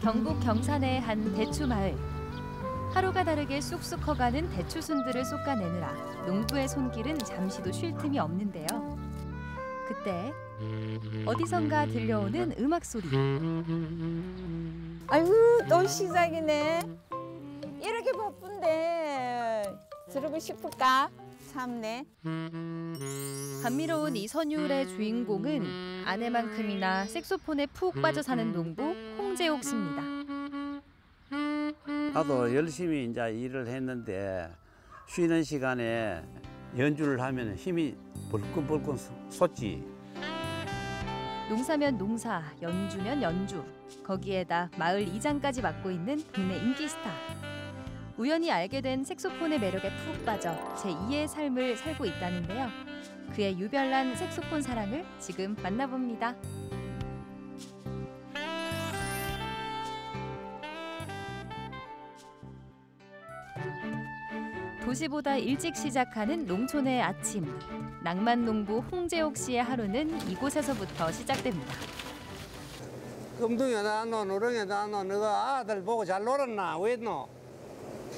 경북 경산의 한 대추 마을. 하루가 다르게 쑥쑥 커가는 대추순들을 솎아내느라 농부의 손길은 잠시도 쉴 틈이 없는데요. 그때 어디선가 들려오는 음악 소리. 아이고 또 시작이네. 이렇게 바쁜데 들으고 싶을까? 참네. 감미로운 이 선율의 주인공은 아내만큼이나 색소폰에 푹 빠져 사는 농부 홍재옥 씨입니다. 나도 열심히 이제 일을 했는데 쉬는 시간에 연주를 하면 힘이 벌끈벌끈 솟지. 농사면 농사, 연주면 연주. 거기에다 마을 이장까지 맡고 있는 국내 인기 스타. 우연히 알게 된 색소폰의 매력에 푹 빠져 제2의 삶을 살고 있다는데요. 그의 유별난 색소폰 사랑을 지금 만나봅니다. 도시보다 일찍 시작하는 농촌의 아침. 낭만 농부 홍재옥 씨의 하루는 이곳에서부터 시작됩니다. 금둥이다 너 누렁이다 너 너가 아들 보고 잘 놀았나 왜 했노?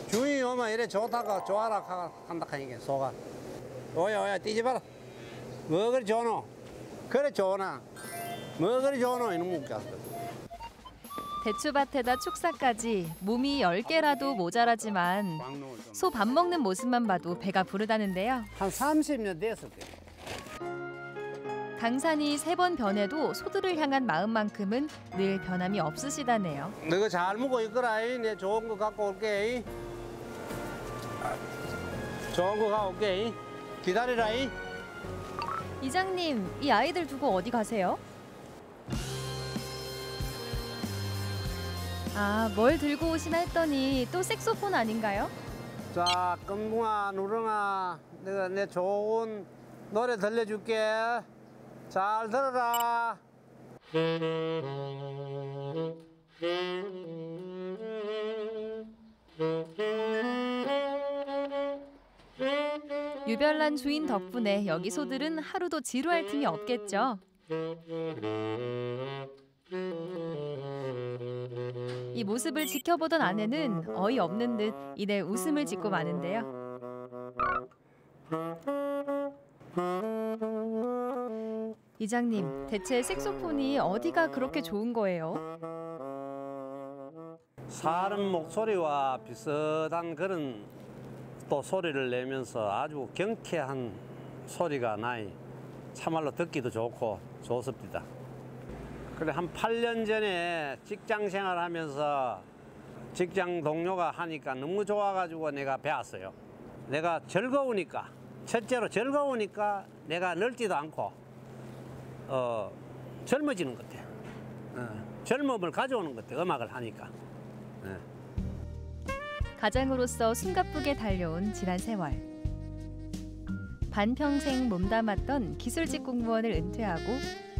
주인이 오면 이래 좋다가 좋아라 한다 하니까 소가 오야 뛰지 마라. 뭐 그리 좋노? 그래 좋나? 뭐 그리 좋노? 이놈 웃겼어. 대추밭에다 축사까지 몸이 10개라도 모자라지만 소 밥 먹는 모습만 봐도 배가 부르다는데요. 한 30년 됐을 때. 강산이 3번 변해도 소들을 향한 마음만큼은 늘 변함이 없으시다네요. 너가 잘 먹고 있거라. 내 좋은 거 갖고 올게. 좋은 거 갖고 올게. 기다리라. 이장님, 이 아이들 두고 어디 가세요? 아, 뭘 들고 오시나 했더니 또 색소폰 아닌가요? 자, 금붕아, 누렁아, 내가 내 좋은 노래 들려줄게. 잘 들어라. 유별난 주인 덕분에 여기 소들은 하루도 지루할 틈이 없겠죠. 이 모습을 지켜보던 아내는 어이없는 듯 이내 웃음을 짓고 마는데요. 이장님, 대체 색소폰이 어디가 그렇게 좋은 거예요? 사람 목소리와 비슷한 그런 또 소리를 내면서 아주 경쾌한 소리가 나이 참말로 듣기도 좋고 좋습니다. 그래 한 8년 전에 직장 생활하면서 직장 동료가 하니까 너무 좋아가지고 내가 배웠어요. 내가 즐거우니까, 첫째로 즐거우니까 내가 늙지도 않고 젊어지는 것 같아. 젊음을 가져오는 것 같아, 음악을 하니까. 가장으로서 숨가쁘게 달려온 지난 세월. 반평생 몸담았던 기술직 공무원을 은퇴하고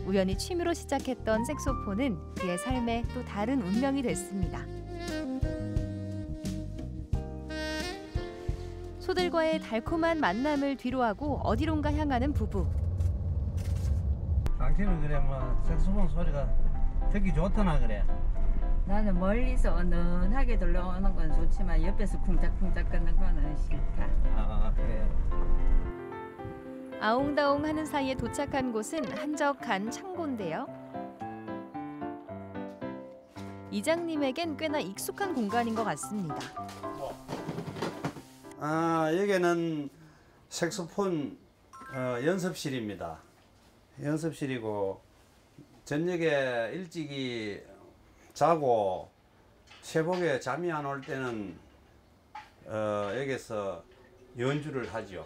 우연히 취미로 시작했던 색소폰은 그의 삶에 또 다른 운명이 됐습니다. 소들과의 달콤한 만남을 뒤로하고 어디론가 향하는 부부. 당신은 그래 뭐 색소폰 소리가 듣기 좋더나 그래. 나는 멀리서 은은하게 들려오는 건 좋지만 옆에서 쿵짝쿵짝 끄는 거는 싫다. 아 그래. 아웅다웅 하는 사이에 도착한 곳은 한적한 창고인데요. 이장님에겐 꽤나 익숙한 공간인 것 같습니다. 여기는 색소폰 연습실입니다. 연습실이고 저녁에 일찍이 자고 새벽에 잠이 안 올 때는 여기서 연주를 하죠.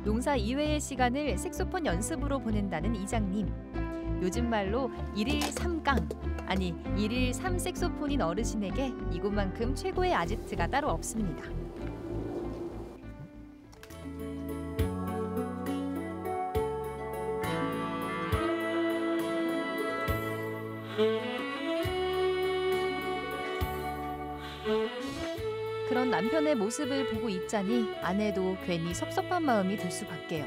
농사 이외의 시간을 색소폰 연습으로 보낸다는 이장님. 요즘 말로 1일 3강, 아니 1일 3색소폰인 어르신에게 이곳만큼 최고의 아지트가 따로 없습니다. 그런 남편의 모습을 보고 있자니 아내도 괜히 섭섭한 마음이 들 수밖에요.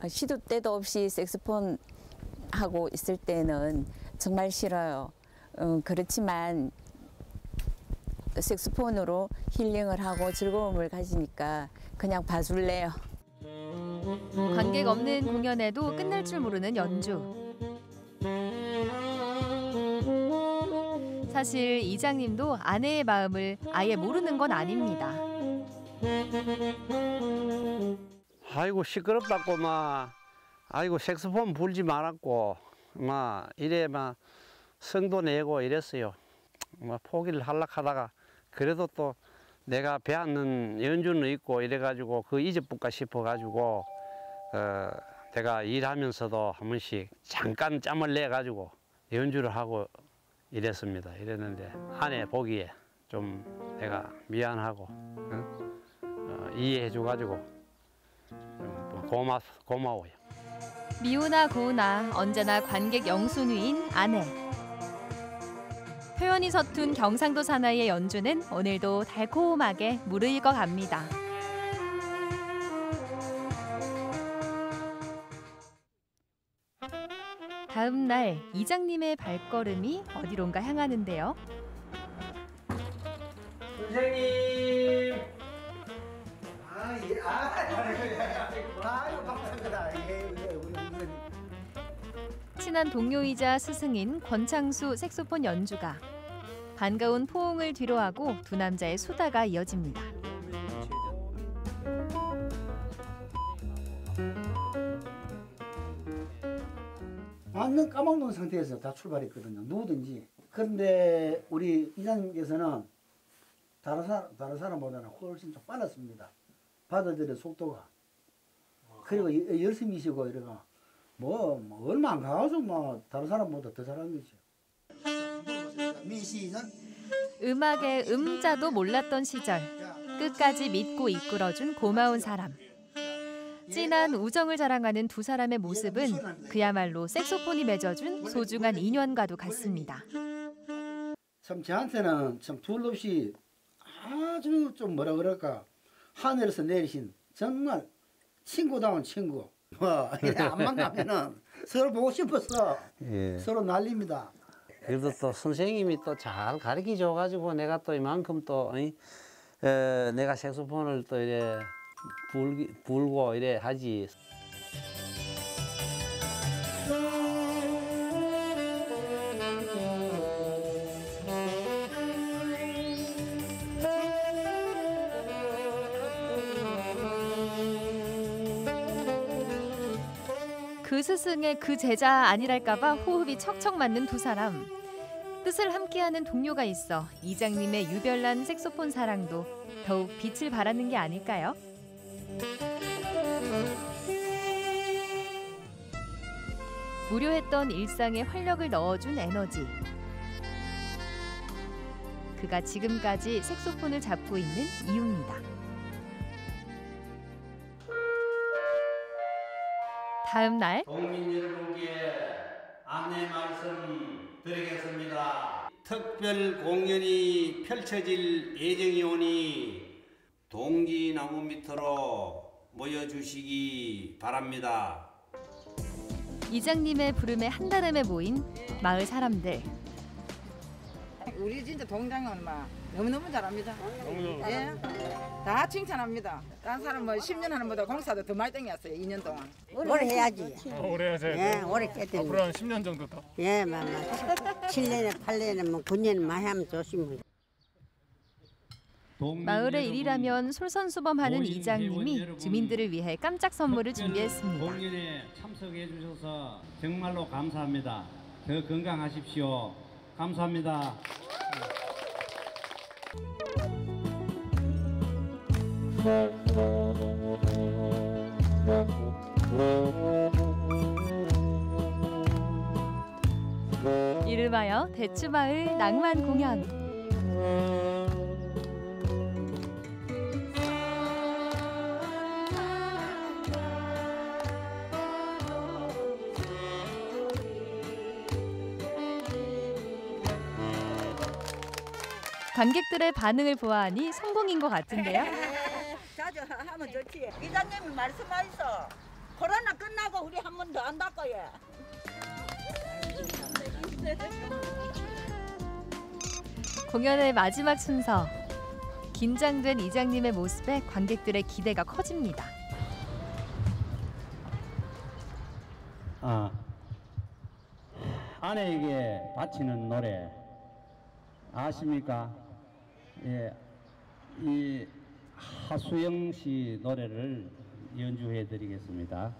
시도 때도 없이 색소폰 하고 있을 때는 정말 싫어요. 그렇지만 색소폰으로 힐링을 하고 즐거움을 가지니까 그냥 봐줄래요. 관객 없는 공연에도 끝날 줄 모르는 연주. 사실 이장님도 아내의 마음을 아예 모르는 건 아닙니다. 아이고 시끄럽다고 막 아이고 색소폰 불지 말았고 막 이래 막 성도 내고 이랬어요. 막 포기를 하려하다가 그래도 또 내가 배웠는 연주는 있고 이래가지고 그 잊어볼까 싶어가지고 내가 일하면서도 한 번씩 잠깐 짬을 내가지고 연주를 하고 이랬는데 아내 보기에 좀 내가 미안하고 이해해줘가지고 좀 고마워요. 미우나 고우나 언제나 관객 영순위인 아내. 표현이 서툰 경상도 사나이의 연주는 오늘도 달콤하게 무르익어 갑니다. 다음 날 이장님의 발걸음이 어디론가 향하는데요. 선생님. 감사합니다. 친한 동료이자 스승인 권창수 색소폰 연주가 반가운 포옹을 뒤로하고 두 남자의 수다가 이어집니다. 완전 까먹는 상태에서 다 출발했거든요. 누구든지. 그런데 우리 이장님께서는 다른 사람보다는 훨씬 좀 빨랐습니다. 받아들여 속도가. 그리고 열심히시고 이래가 뭐 얼마 안 가서 뭐 다른 사람보다 더 잘한 거죠. 음악의 음자도 몰랐던 시절 끝까지 믿고 이끌어준 고마운 사람. 진한 우정을 자랑하는 두 사람의 모습은 그야말로 색소폰이 맺어준 소중한 인연과도 같습니다. 참 저한테는 참 둘 없이 아주 좀 뭐라 그럴까 하늘에서 내리신 정말 친구다운 친구. 뭐 안 만나면은 서로 보고 싶어서 예. 서로 난립니다. 그래도 또 선생님이 또 잘 가르쳐 줘가지고 내가 또 이만큼 또 내가 색소폰을 또 이래 불고 이래 하지. 그 스승의 그 제자 아니랄까봐 호흡이 척척 맞는 두 사람. 뜻을 함께하는 동료가 있어 이장님의 유별난 색소폰 사랑도 더욱 빛을 발하는 게 아닐까요? 무료했던 일상에 활력을 넣어준 에너지. 그가 지금까지 색소폰을 잡고 있는 이유입니다. 다음 날 동민 여러분께 안내 말씀 드리겠습니다. 특별 공연이 펼쳐질 예정이 오니 동지나무 밑으로 모여주시기 바랍니다. 이장님의 부름에 한달음에 모인 마을 사람들. 우리 진짜 동장은 막 너무너무 잘합니다. 예, 다 칭찬합니다. 다른 사람 뭐 10년 하는 보다 공사도 더 많이 땡겼어요. 2년 동안. 오래 해야지. 오래 해야지. 예, 오래 깨야 앞으로 한 10년 정도 더. 예, 맞 7년에 8년에 뭐 9년에 많이 하면 좋습니다. 마을의 일이라면 솔선수범하는 이장님이 주민들을 위해 깜짝 선물을 준비했습니다. 공연에 참석해 주셔서 정말로 감사합니다. 더 건강하십시오. 감사합니다. 이름하여 대추마을 낭만 공연. 관객들의 반응을 보아하니 성공인 것 같은데요. 자주 하면 좋지. 이장님이 말씀하셨어. 코로나 끝나고 우리 한 번 더 한다고요. 공연의 마지막 순서. 긴장된 이장님의 모습에 관객들의 기대가 커집니다. 아내에게 바치는 노래 아십니까? 예, 이 하수영 씨 노래를 연주해 드리겠습니다.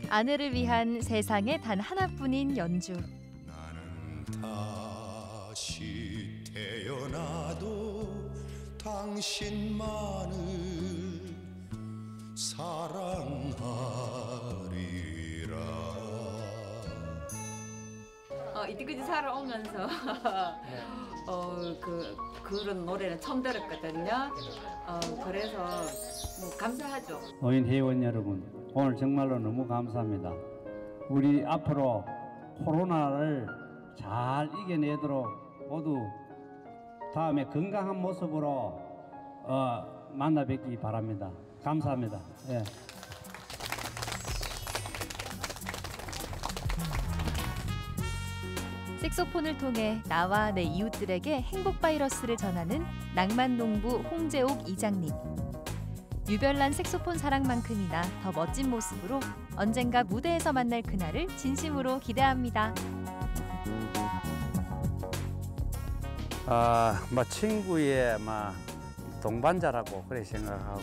아내를 위한 세상에 단 하나뿐인 연주. 나는 다시 태어나도 당신만을 사랑하리라. 이때까지 살아오면서 그런 노래는 처음 들었거든요. 그래서 뭐 감사하죠. 노인 회원 여러분, 오늘 정말로 너무 감사합니다. 우리 앞으로 코로나를 잘 이겨내도록 모두 다음에 건강한 모습으로 만나 뵙기 바랍니다. 감사합니다. 예. 색소폰을 통해 나와 내 이웃들에게 행복 바이러스를 전하는 낭만농부 홍재옥 이장님. 유별난 색소폰 사랑만큼이나 더 멋진 모습으로 언젠가 무대에서 만날 그날을 진심으로 기대합니다. 뭐 친구의 동반자라고 그래 생각하고,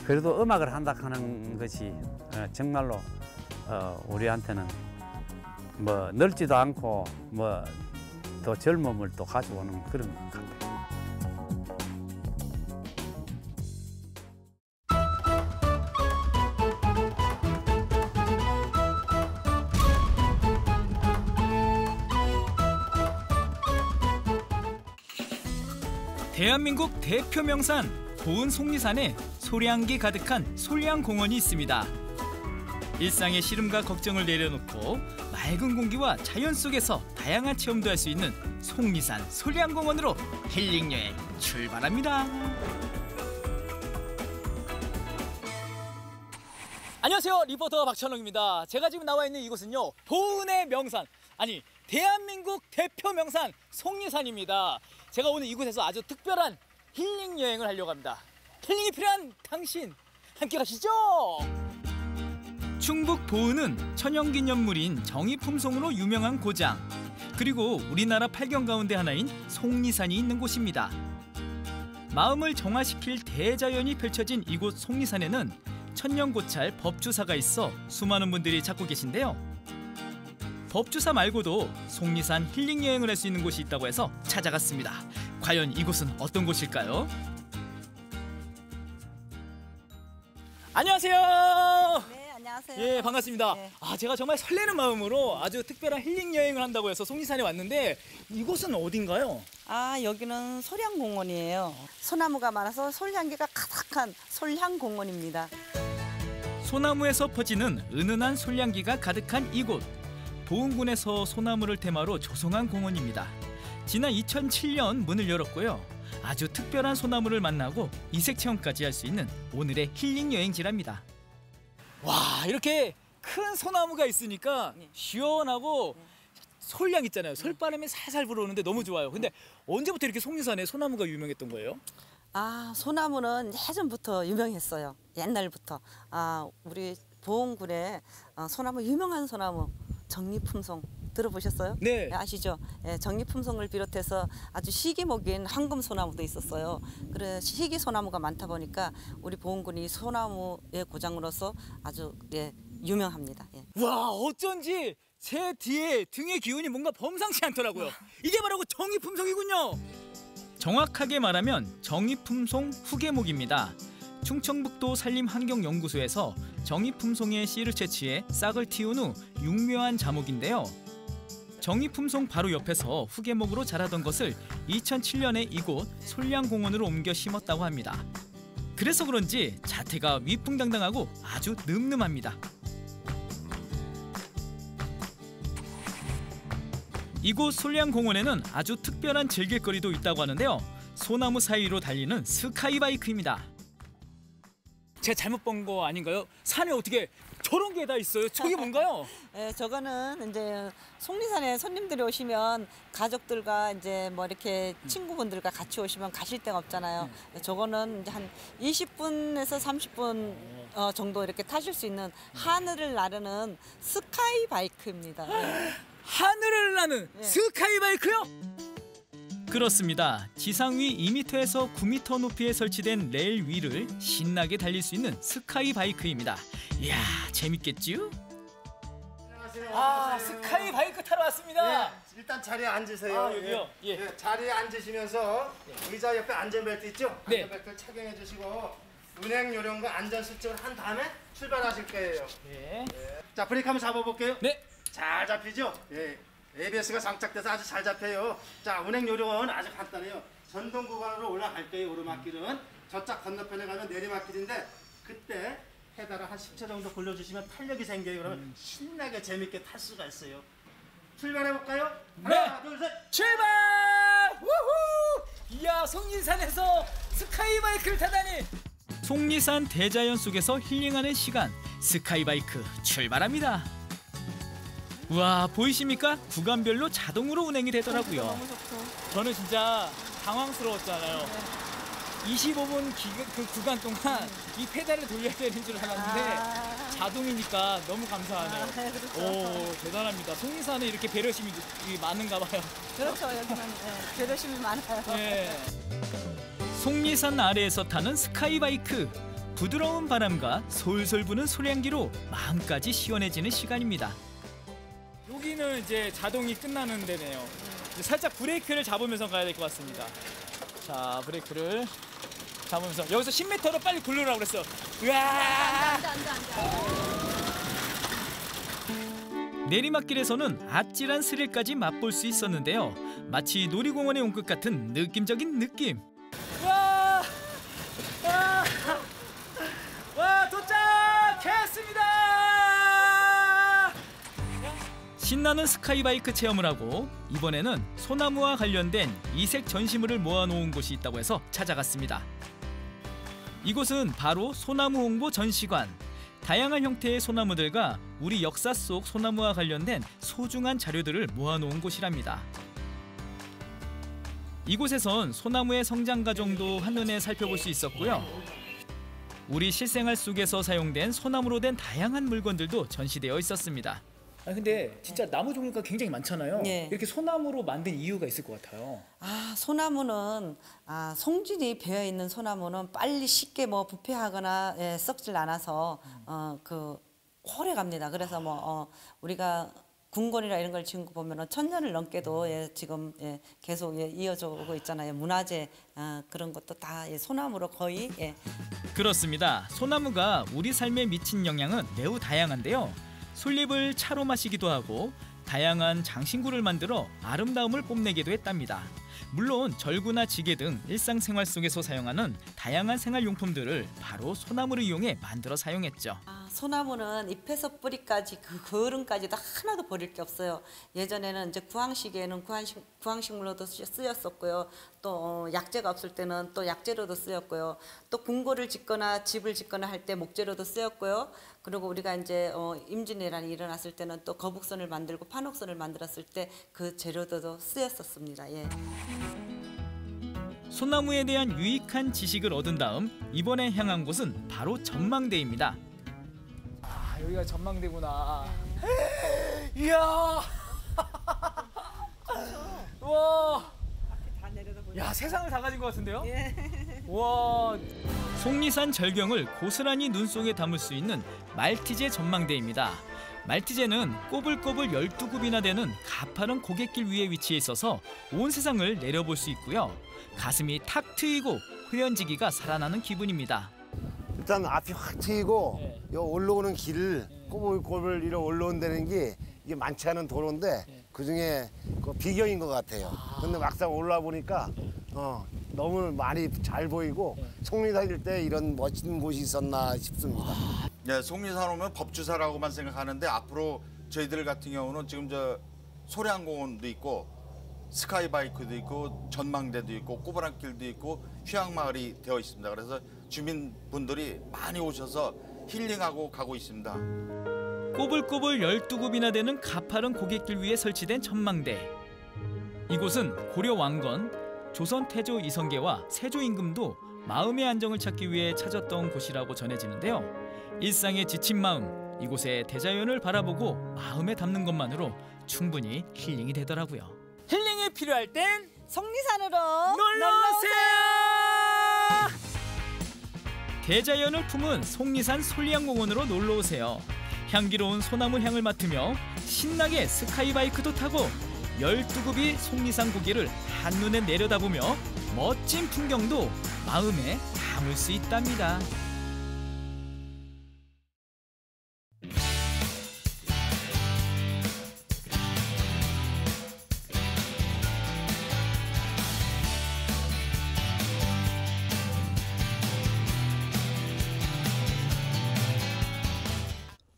그래도 음악을 한다 하는 것이 정말로 우리한테는 뭐 늙지도 않고 뭐 더 젊음을 또 가져오는 그런 것 같아요. 대한민국 대표 명산 고은 속리산에 소량기 가득한 솔량공원이 있습니다. 일상의 시름과 걱정을 내려놓고 맑은 공기와 자연 속에서 다양한 체험도 할 수 있는 속리산 솔량공원으로 힐링여행 출발합니다. 안녕하세요, 리포터 박찬웅입니다. 제가 지금 나와 있는 이곳은요, 보은의 명산, 아니 대한민국 대표 명산 속리산입니다. 제가 오늘 이곳에서 아주 특별한 힐링 여행을 하려고 합니다. 힐링이 필요한 당신, 함께 가시죠. 충북 보은은 천연기념물인 정이품송으로 유명한 고장, 그리고 우리나라 8경 가운데 하나인 속리산이 있는 곳입니다. 마음을 정화시킬 대자연이 펼쳐진 이곳 속리산에는 천년고찰 법주사가 있어 수많은 분들이 찾고 계신데요. 법주사 말고도 속리산 힐링 여행을 할 수 있는 곳이 있다고 해서 찾아갔습니다. 과연 이곳은 어떤 곳일까요? 안녕하세요. 네, 안녕하세요. 예, 반갑습니다. 네. 제가 정말 설레는 마음으로 아주 특별한 힐링 여행을 한다고 해서 속리산에 왔는데, 이곳은 어딘가요? 여기는 솔향공원이에요. 소나무가 많아서 솔향기가 가득한 솔향공원입니다. 소나무에서 퍼지는 은은한 솔향기가 가득한 이곳. 보은군에서 소나무를 테마로 조성한 공원입니다. 지난 2007년 문을 열었고요. 아주 특별한 소나무를 만나고 이색 체험까지 할 수 있는 오늘의 힐링 여행지랍니다. 와, 이렇게 큰 소나무가 있으니까 시원하고 솔향 있잖아요. 솔바람이 살살 불어오는데 너무 좋아요. 근데 언제부터 이렇게 속리산에 소나무가 유명했던 거예요? 소나무는 예전부터 유명했어요. 옛날부터. 우리 보은군에 소나무, 유명한 소나무 정리품송 들어보셨어요? 네. 아시죠? 예, 정리품송을 비롯해서 아주 시기목인 황금소나무도 있었어요. 그래, 시기소나무가 많다 보니까 우리 보은군이 소나무의 고장으로서 아주 유명합니다. 예. 와, 어쩐지 제 뒤에 등의 기운이 뭔가 범상치 않더라고요. 이게 바로 정이품송이군요. 정확하게 말하면 정이품송 후계목입니다. 충청북도 산림환경연구소에서 정이품송의 씨를 채취해 싹을 틔운 후 육묘한 자목인데요. 정이품송 바로 옆에서 후계목으로 자라던 것을 2007년에 이곳 솔량공원으로 옮겨 심었다고 합니다. 그래서 그런지 자태가 위풍당당하고 아주 늠름합니다. 이곳 솔량공원에는 아주 특별한 즐길거리도 있다고 하는데요. 소나무 사이로 달리는 스카이바이크입니다. 제가 잘못 본 거 아닌가요? 산에 어떻게 저런 게 다 있어요? 저게 뭔가요? 네, 저거는 이제 속리산에 손님들이 오시면 가족들과 이제 뭐 이렇게 친구분들과 같이 오시면 가실 데가 없잖아요. 저거는 이제 한 20분에서 30분 정도 이렇게 타실 수 있는 하늘을 나르는 스카이바이크입니다. 네. 하늘을 나는 스카이바이크요? 그렇습니다. 지상 위 2m에서 9m 높이에 설치된 레일 위를 신나게 달릴 수 있는 스카이바이크입니다. 이야, 재밌겠죠? 아, 스카이바이크 타러 왔습니다. 예, 일단 자리에 앉으세요. 아, 여기요? 예. 예, 자리에 앉으시면서 의자 옆에 안전벨트 있죠? 네. 안전벨트 착용해 주시고 운행 요령과 안전 수칙을 한 다음에 출발하실 거예요. 예. 예. 자, 브레이크 한번 잡아볼게요. 네. 잘 잡히죠? 예. ABS가 장착돼서 아주 잘 잡혀요. 자, 운행 요령은 아주 간단해요. 전동 구간으로 올라갈 때의 오르막길은 저쪽 건너편에 가면 내리막길인데 그때 페달을 한 10초 정도 굴려주시면 탄력이 생겨요. 그러면 신나게 재밌게 탈 수가 있어요. 출발해볼까요? 하나, 둘, 셋! 출발! 우후! 이야, 속리산에서 스카이바이크를 타다니! 속리산 대자연 속에서 힐링하는 시간, 스카이바이크 출발합니다. 우와, 보이십니까? 구간별로 자동으로 운행이 되더라고요. 너무 좋고. 저는 진짜 당황스러웠잖아요. 25분 그 구간 동안 이 페달을 돌려야 되는 줄 알았는데 자동이니까 너무 감사하네요. 네, 그렇죠. 오, 대단합니다. 속리산에 이렇게 배려심이 많은가 봐요. 그렇죠. 여기는 배려심이 많아요. 네. 속리산 아래에서 타는 스카이바이크. 부드러운 바람과 솔솔 부는 소량기로 마음까지 시원해지는 시간입니다. 여기는 이제 자동이 끝나는 데네요. 이제 살짝 브레이크를 잡으면서 가야 될 것 같습니다. 자, 브레이크를 잡으면서 여기서 10m로 빨리 굴러라고 그랬어. 으아! 내리막길에서는 아찔한 스릴까지 맛볼 수 있었는데요. 마치 놀이공원에 온 것 같은 느낌적인 느낌. 와! 와! 와, 도착했습니다! 신나는 스카이바이크 체험을 하고 이번에는 소나무와 관련된 이색 전시물을 모아놓은 곳이 있다고 해서 찾아갔습니다. 이곳은 바로 소나무 홍보 전시관. 다양한 형태의 소나무들과 우리 역사 속 소나무와 관련된 소중한 자료들을 모아놓은 곳이랍니다. 이곳에선 소나무의 성장 과정도 한눈에 살펴볼 수 있었고요. 우리 실생활 속에서 사용된 소나무로 된 다양한 물건들도 전시되어 있었습니다. 아, 근데 진짜 나무 종류가 굉장히 많잖아요. 네. 이렇게 소나무로 만든 이유가 있을 것 같아요. 아, 소나무는 송질이 배어 있는 소나무는 빨리 쉽게 뭐 부패하거나 썩질 않아서 오래 갑니다. 그래서 우리가 궁궐이나 이런 걸 지은 거 보면은 1000년을 넘게도 지금 계속 이어져 오고 있잖아요. 문화재 그런 것도 다 소나무로 거의. 그렇습니다. 소나무가 우리 삶에 미친 영향은 매우 다양한데요. 솔잎을 차로 마시기도 하고 다양한 장신구를 만들어 아름다움을 뽐내기도 했답니다. 물론 절구나 지게 등 일상생활 속에서 사용하는 다양한 생활용품들을 바로 소나무를 이용해 만들어 사용했죠. 소나무는 잎에서 뿌리까지 그 거름까지도 하나도 버릴 게 없어요. 예전에는 이제 구황시기에는 구황식물로도 쓰였었고요. 또 약재가 없을 때는 또 약재로도 쓰였고요. 또 궁궐을 짓거나 집을 짓거나 할 때 목재로도 쓰였고요. 그리고 우리가 이제 임진왜란이 일어났을 때는 또 거북선을 만들고 판옥선을 만들었을 때 그 재료도 쓰였었습니다. 예. 소나무에 대한 유익한 지식을 얻은 다음 이번에 향한 곳은 바로 전망대입니다. 아, 여기가 전망대구나. 이야. 와. 야, 세상을 다 가진 것 같은데요? 와. 속리산 절경을 고스란히 눈 속에 담을 수 있는 말티제 전망대입니다. 말티제는 꼬불꼬불 12굽이나 되는 가파른 고갯길 위에 위치해 있어서 온 세상을 내려볼 수 있고요. 가슴이 탁 트이고 호연지기가 살아나는 기분입니다. 일단 앞이 확 트이고 요 올라오는 길 꼬불꼬불 이렇게 올라온다는 게 이게 많지 않은 도로인데 그중에 그 비경인 것 같아요. 근데 막상 올라와 보니까 너무 많이 잘 보이고 속리산일 때 이런 멋진 곳이 있었나 싶습니다. 네, 속리산 오면 법주사라고만 생각하는데 앞으로 저희들 같은 경우는 지금 저 소량공원도 있고 스카이바이크도 있고 전망대도 있고 꼬부랑길도 있고 휴양마을이 되어 있습니다. 그래서 주민분들이 많이 오셔서 힐링하고 가고 있습니다. 꼬불꼬불 12굽이나 되는 가파른 고갯길 위에 설치된 전망대. 이곳은 고려 왕건, 조선 태조 이성계와 세조 임금도 마음의 안정을 찾기 위해 찾았던 곳이라고 전해지는데요. 일상에 지친 마음, 이곳의 대자연을 바라보고 마음에 담는 것만으로 충분히 힐링이 되더라고요. 힐링이 필요할 땐 속리산으로 놀러오세요! 대자연을 품은 속리산 솔리양공원으로 놀러오세요. 향기로운 소나무 향을 맡으며 신나게 스카이바이크도 타고 12굽이 속리산 고개를 한눈에 내려다보며 멋진 풍경도 마음에 담을 수 있답니다.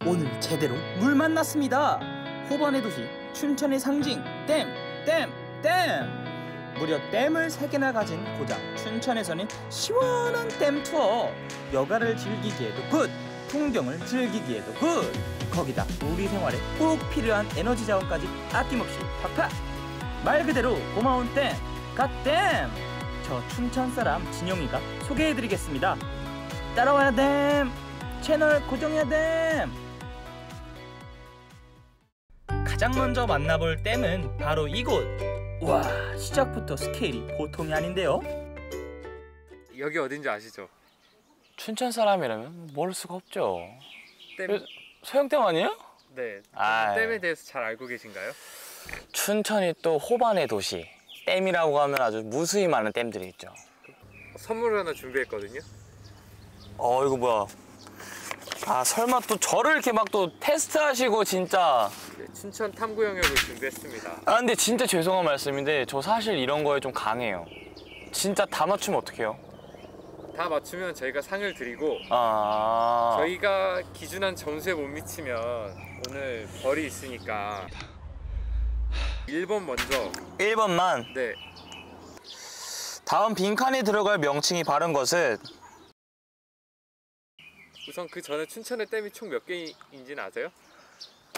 오늘 제대로 물 만났습니다. 호반의 도시 춘천의 상징 댐! 무려 댐을 3개나 가진 고장 춘천에서는 시원한 댐 투어. 여가를 즐기기에도 굿! 풍경을 즐기기에도 굿! 거기다 우리 생활에 꼭 필요한 에너지 자원까지 아낌없이 팍팍! 말 그대로 고마운 댐! 갓댐! 저 춘천 사람 진영이가 소개해드리겠습니다. 따라와야 댐! 채널 고정해야 댐! 가장 먼저 만나볼 댐은 바로 이곳! 와, 시작부터 스케일이 보통이 아닌데요? 여기 어딘지 아시죠? 춘천 사람이라면 모를 수가 없죠. 댐... 소영댐 아니에요? 네, 아이. 댐에 대해서 잘 알고 계신가요? 춘천이 또 호반의 도시. 댐이라고 하면 아주 무수히 많은 댐들이 있죠. 선물을 하나 준비했거든요. 이거 뭐야? 아, 설마 또 저를 이렇게 막 또 테스트하시고 진짜. 네, 춘천 탐구 영역을 준비했습니다. 아, 근데 진짜 죄송한 말씀인데 저 사실 이런 거에 좀 강해요. 진짜 다 맞추면 어떡해요? 다 맞추면 저희가 상을 드리고 아. 저희가 기준한 점수에 못 미치면 오늘 벌이 있으니까 1번 먼저. 1번만? 네. 다음 빈칸에 들어갈 명칭이 바른 것은? 우선 그 전에 춘천의 댐이 총 몇 개인지는 아세요?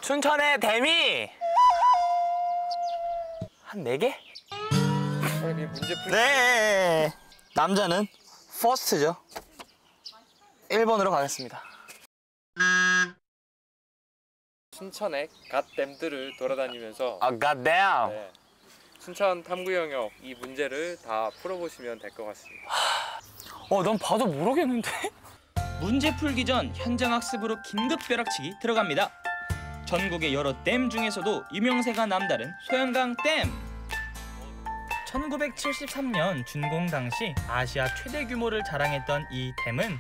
춘천의 댐이 한 4개? 문제 풀. 네. 남자는 퍼스트죠. 1번으로 가겠습니다. 춘천의 갓댐들을 돌아다니면서 갓댐. 네, 춘천 탐구 영역 이 문제를 다 풀어보시면 될 것 같습니다. 난 봐도 모르겠는데? 문제 풀기 전 현장 학습으로 긴급 벼락치기 들어갑니다. 전국의 여러 댐 중에서도 유명세가 남다른 소영강 댐. 1973년 준공 당시 아시아 최대 규모를 자랑했던 이 댐은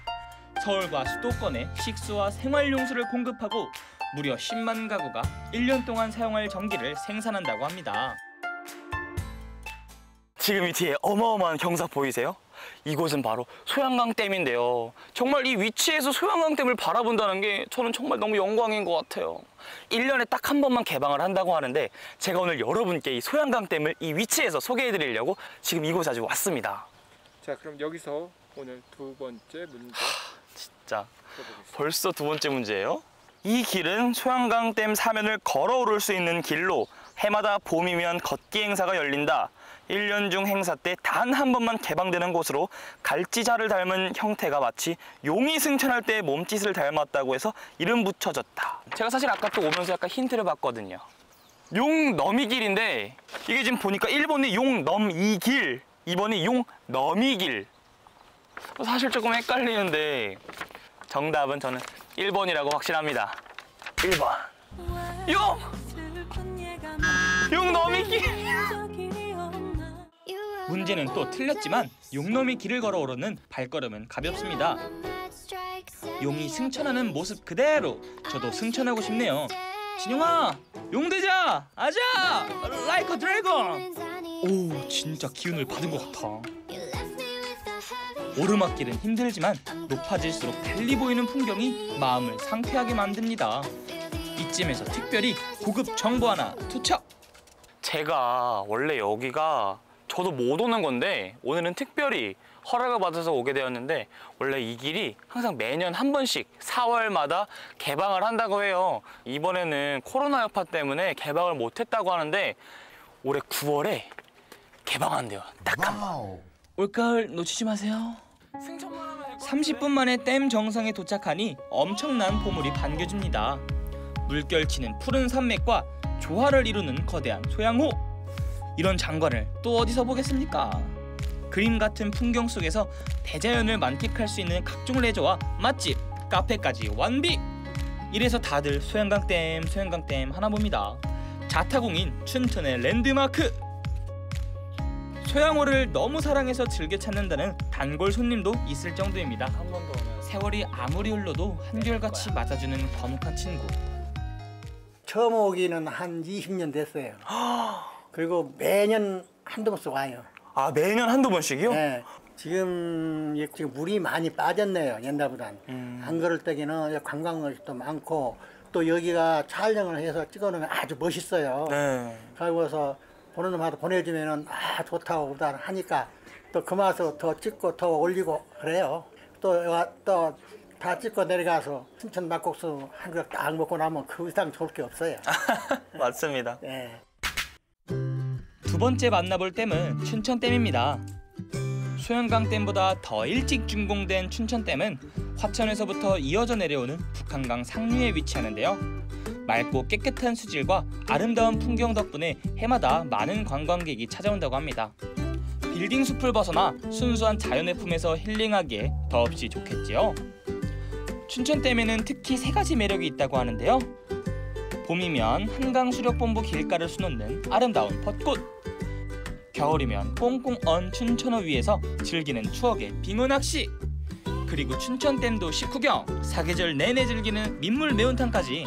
서울과 수도권에 식수와 생활용수를 공급하고 무려 10만 가구가 1년 동안 사용할 전기를 생산한다고 합니다. 지금 이 뒤에 어마어마한 경사 보이세요? 이곳은 바로 소양강 댐인데요. 정말 이 위치에서 소양강 댐을 바라본다는 게 저는 정말 너무 영광인 것 같아요. 1년에 딱 한 번만 개방을 한다고 하는데 제가 오늘 여러분께 이 소양강 댐을 이 위치에서 소개해드리려고 지금 이곳에 아주 왔습니다. 자, 그럼 여기서 오늘 두 번째 문제. 진짜 벌써 두 번째 문제예요? 이 길은 소양강 댐 사면을 걸어 오를 수 있는 길로 해마다 봄이면 걷기 행사가 열린다. 1년 중 행사 때 단 한 번만 개방되는 곳으로 갈지자를 닮은 형태가 마치 용이 승천할 때 몸짓을 닮았다고 해서 이름 붙여졌다. 제가 사실 아까 또 오면서 약간 힌트를 봤거든요. 용너미길인데 이게 지금 보니까 1번이 용넘이길, 2번이 용너미길. 사실 조금 헷갈리는데 정답은 저는 1번이라고 확신합니다. 1번. 용너미길. 문제는 또 틀렸지만 용놈이 길을 걸어 오르는 발걸음은 가볍습니다. 용이 승천하는 모습 그대로 저도 승천하고 싶네요. 진영아, 용되자! 아자! Like a dragon! 오, 진짜 기운을 받은 것 같아. 오르막길은 힘들지만 높아질수록 달리 보이는 풍경이 마음을 상쾌하게 만듭니다. 이쯤에서 특별히 고급 정보 하나 투척! 제가 원래 여기가 저도 못 오는 건데 오늘은 특별히 허락을 받아서 오게 되었는데 원래 이 길이 항상 매년 한 번씩 4월마다 개방을 한다고 해요. 이번에는 코로나 여파 때문에 개방을 못했다고 하는데 올해 9월에 개방한대요. 딱 한 번. 올가을 놓치지 마세요. 30분 만에 댐 정상에 도착하니 엄청난 보물이 반겨줍니다. 물결치는 푸른 산맥과 조화를 이루는 거대한 소양호. 이런 장관을 또 어디서 보겠습니까? 그림 같은 풍경 속에서 대자연을 만끽할 수 있는 각종 레저와 맛집, 카페까지 완비! 이래서 다들 소양강댐 하나 봅니다. 자타공인 춘천의 랜드마크! 소양호를 너무 사랑해서 즐겨 찾는다는 단골 손님도 있을 정도입니다. 한 번 더 오면 세월이 아무리 흘러도 한결같이 맞아주는 거묵한 친구. 처음 오기는 한 20년 됐어요. 그리고 매년 한두 번씩 와요. 아, 매년 한두 번씩이요? 네. 지금 물이 많이 빠졌네요, 옛날보단. 안 그럴 때에는 관광객도 많고 또 여기가 촬영을 해서 찍어놓으면 아주 멋있어요. 네. 그래서 보는 놈한테 보내주면은 좋다고 하니까 또 그 맛으로 더 찍고 더 올리고 그래요. 또 다 찍고 내려가서 춘천 막국수 한 그릇 딱 먹고 나면 그 이상 좋을 게 없어요. 맞습니다. 네. 두 번째 만나볼 댐은 춘천댐입니다. 소양강댐보다 더 일찍 준공된 춘천댐은 화천에서부터 이어져 내려오는 북한강 상류에 위치하는데요. 맑고 깨끗한 수질과 아름다운 풍경 덕분에 해마다 많은 관광객이 찾아온다고 합니다. 빌딩 숲을 벗어나 순수한 자연의 품에서 힐링하기에 더없이 좋겠지요. 춘천댐에는 특히 3가지 매력이 있다고 하는데요. 봄이면 한강수력본부 길가를 수놓는 아름다운 벚꽃, 겨울이면 꽁꽁 언 춘천호 위에서 즐기는 추억의 빙어낚시, 그리고 춘천댐도 식후경, 사계절 내내 즐기는 민물 매운탕까지.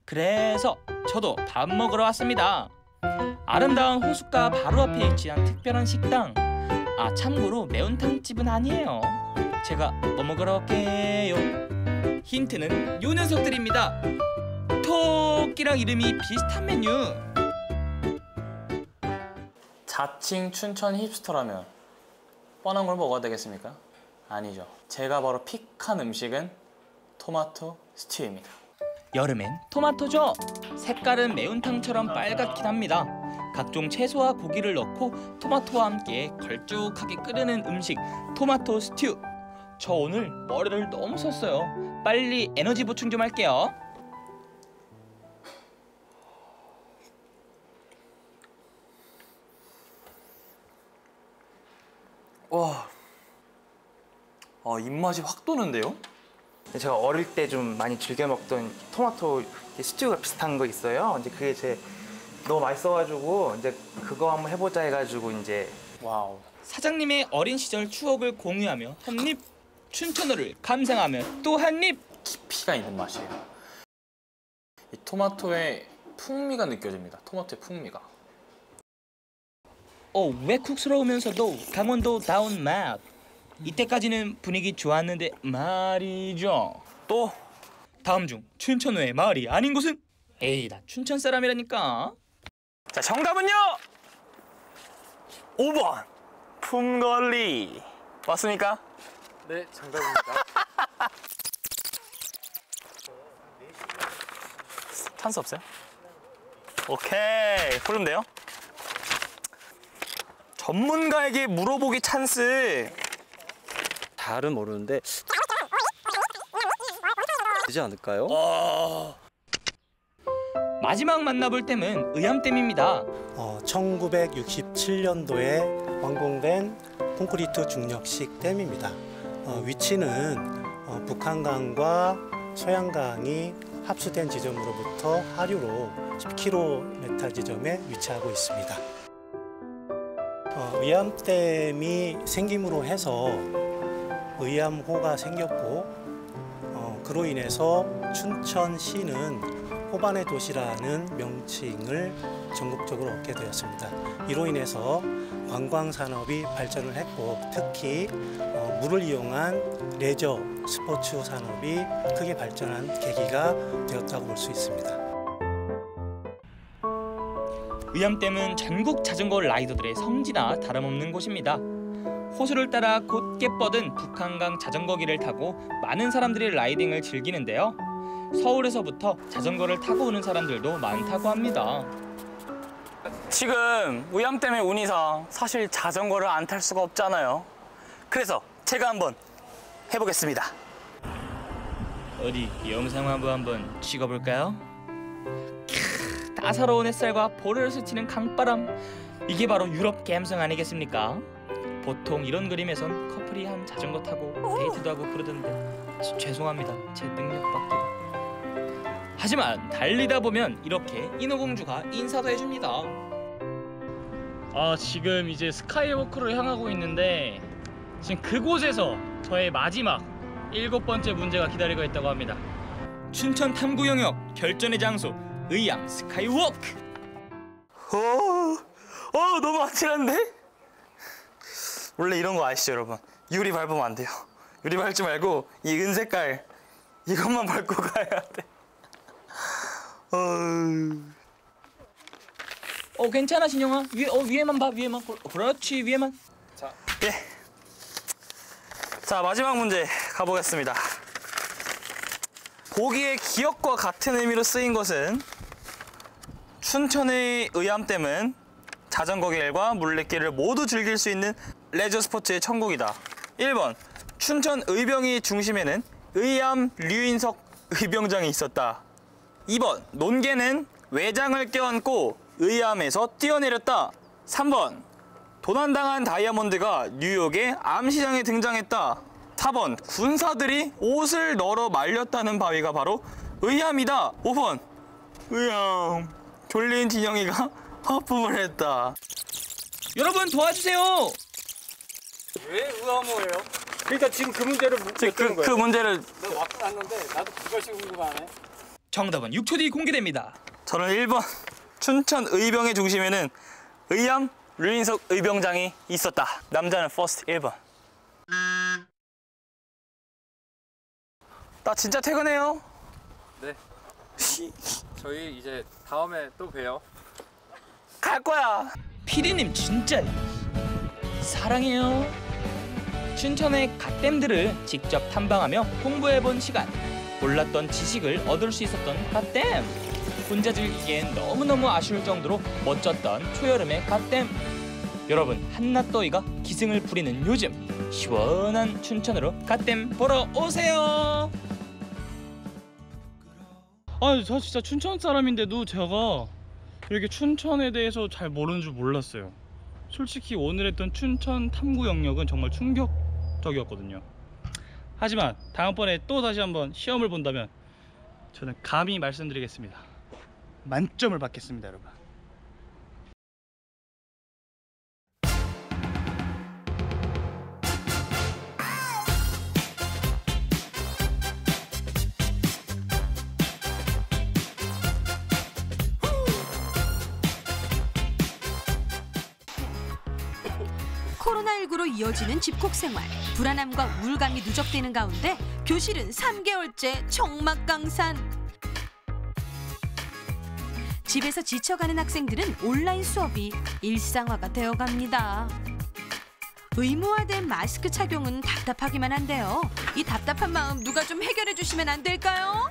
그래서 저도 밥 먹으러 왔습니다. 아름다운 호숫가 바로 앞에 위치한 특별한 식당. 아, 참고로 매운탕집은 아니에요. 제가 뭐 먹으러 올게요. 힌트는 요 녀석들입니다. 토끼랑 이름이 비슷한 메뉴. 자칭 춘천 힙스터라면 뻔한 걸 먹어야 되겠습니까? 아니죠. 제가 바로 픽한 음식은 토마토 스튜입니다. 여름엔 토마토죠. 색깔은 매운탕처럼 빨갛긴 합니다. 각종 채소와 고기를 넣고 토마토와 함께 걸쭉하게 끓이는 음식 토마토 스튜. 저 오늘 머리를 너무 썼어요. 빨리 에너지 보충 좀 할게요. 와, 입맛이 확 도는데요? 제가 어릴 때 좀 많이 즐겨 먹던 토마토 스튜가 비슷한 거 있어요. 이제 그게 너무 맛있어가지고 이제 그거 한번 해보자 해가지고 이제 와우. 사장님의 어린 시절 추억을 공유하며 한입, 춘천호를 감상하며 또 한입. 깊이가 있는 맛이에요. 이 토마토의 풍미가 느껴집니다. 토마토의 풍미가. 외국스러우면서도 강원도다운 맛. 이때까지는 분위기 좋았는데 말이죠. 또 다음 중 춘천호의 마을이 아닌 곳은? 에이, 나 춘천 사람이라니까. 자, 정답은요 5번 품거리. 맞습니까? 네, 정답입니다. 찬스 없어요? 오케이, 풀면 돼요. 전문가에게 물어보기 찬스. 잘은 모르는데 되지 않을까요? 마지막 만나볼 댐은 의암댐입니다. 1967년도에 완공된 콘크리트 중력식 댐입니다. 위치는 북한강과 소양강이 합수된 지점으로부터 하류로 10km 지점에 위치하고 있습니다. 의암댐이 생김으로 해서 의암호가 생겼고 그로 인해서 춘천시는 호반의 도시라는 명칭을 전국적으로 얻게 되었습니다. 이로 인해서 관광산업이 발전을 했고 특히 물을 이용한 레저 스포츠 산업이 크게 발전한 계기가 되었다고 볼 수 있습니다. 의암댐은 전국 자전거 라이더들의 성지나 다름없는 곳입니다. 호수를 따라 곧게 뻗은 북한강 자전거길을 타고 많은 사람들이 라이딩을 즐기는데요. 서울에서부터 자전거를 타고 오는 사람들도 많다고 합니다. 지금 의암댐의 운이상 사실 자전거를 안 탈 수가 없잖아요. 그래서 제가 한번 해보겠습니다. 어디 영상 한번 찍어볼까요? 따사로운 햇살과 볼을 스치는 강바람, 이게 바로 유럽 감성 아니겠습니까? 보통 이런 그림에선 커플이 한 자전거 타고 데이트도 하고 그러던데 죄송합니다, 제 능력밖에. 하지만 달리다 보면 이렇게 인어공주가 인사도 해줍니다. 지금 이제 스카이워크를 향하고 있는데 지금 그곳에서 저의 마지막 7번째 문제가 기다리고 있다고 합니다. 춘천 탐구 영역 결전의 장소 의암 스카이워크. 너무 아찔한데? 원래 이런 거 아시죠, 여러분? 유리 밟으면 안 돼요. 유리 밟지 말고 이 은색깔 이것만 밟고 가야 돼. 괜찮아 신영아. 위에만 봐, 위에만. 그렇지, 위에만. 예. 자, 마지막 문제 가보겠습니다. 보기에 기억과 같은 의미로 쓰인 것은 춘천의 의암댐은 자전거길과 물레길을 모두 즐길 수 있는 레저 스포츠의 천국이다. 1번 춘천 의병이 중심에는 의암 류인석 의병장이 있었다. 2번 논개는 외장을 껴안고 의암에서 뛰어내렸다. 3번 도난당한 다이아몬드가 뉴욕의 암시장에 등장했다. 4번 군사들이 옷을 널어 말렸다는 바위가 바로 의암이다. 5번 의암 졸린 진영이가 하품을 했다. 여러분 도와주세요. 왜 의암호예요? 그러니까 지금 그 문제를 묻는 거예요. 그 문제를 내가 왔는데 나도 그것이 궁금하네. 정답은 6초 뒤 공개됩니다. 저는 1번 춘천 의병의 중심에는 의암 류인석 의병장이 있었다. 남자는 퍼스트 1번. 나 진짜 퇴근해요. 네. 저희 이제 다음에 또 봬요. 갈 거야. 피디님 진짜 사랑해요. 춘천의 갓댐들을 직접 탐방하며 공부해본 시간. 몰랐던 지식을 얻을 수 있었던 갓댐. 혼자 즐기기엔 너무너무 아쉬울 정도로 멋졌던 초여름의 갓댐. 여러분 한낮더위가 기승을 부리는 요즘 시원한 춘천으로 갓댐 보러 오세요. 저 진짜 춘천 사람인데도 제가 이렇게 춘천에 대해서 잘 모르는 줄 몰랐어요. 솔직히 오늘 했던 춘천 탐구 영역은 정말 충격적이었거든요. 하지만 다음번에 또 다시 한번 시험을 본다면 저는 감히 말씀드리겠습니다. 만점을 받겠습니다, 여러분. 코로나19로 이어지는 집콕 생활, 불안함과 우울감이 누적되는 가운데 교실은 3개월째 청막강산. 집에서 지쳐가는 학생들은 온라인 수업이 일상화가 되어갑니다. 의무화된 마스크 착용은 답답하기만 한데요. 이 답답한 마음 누가 좀 해결해 주시면 안 될까요?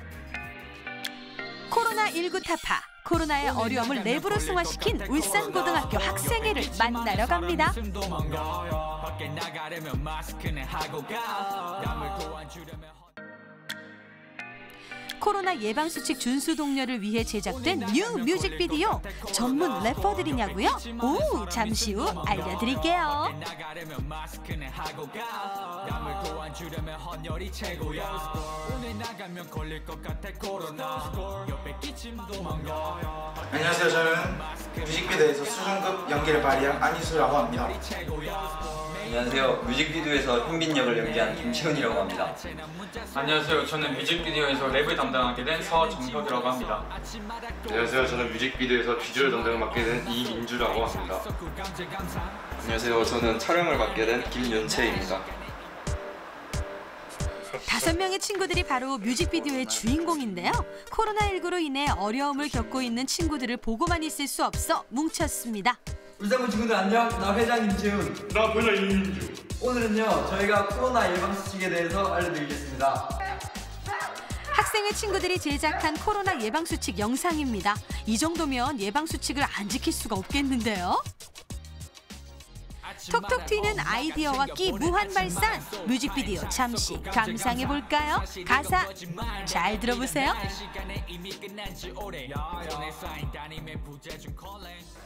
코로나19 타파, 코로나의 어려움을 랩으로 승화시킨 울산고등학교 학생회를 만나러 갑니다. 코로나 예방수칙 준수 독려를 위해 제작된 뉴 뮤직비디오. 전문 래퍼들이냐고요? 오, 잠시 후 알려드릴게요. 안녕하세요. 저는 뮤직비디오에서 수준급 연기를 발휘한 안희수라고 합니다. 안녕하세요. 뮤직비디오에서 현빈 역을 연기한 김채훈이라고 합니다. 안녕하세요. 저는 뮤직비디오에서 랩을 담당하게 된 서정혁이라고 합니다. 안녕하세요. 저는 뮤직비디오에서 비주얼 담당을 맡게 된 이민주라고 합니다. 안녕하세요. 저는 촬영을 맡게 된 김윤채입니다. 5명의 친구들이 바로 뮤직비디오의 주인공인데요. 코로나19로 인해 어려움을 겪고 있는 친구들을 보고만 있을 수 없어 뭉쳤습니다. 울산군 친구들 안녕. 나 회장 임채훈. 나 부장 이민주. 오늘은요 저희가 코로나 예방 수칙에 대해서 알려드리겠습니다. 학생의 친구들이 제작한 코로나 예방수칙 영상입니다. 이 정도면 예방수칙을 안 지킬 수가 없겠는데요. 톡톡 튀는 아이디어와 끼 무한 발산. 뮤직비디오 잠시 감상해볼까요? 가사 잘 들어보세요.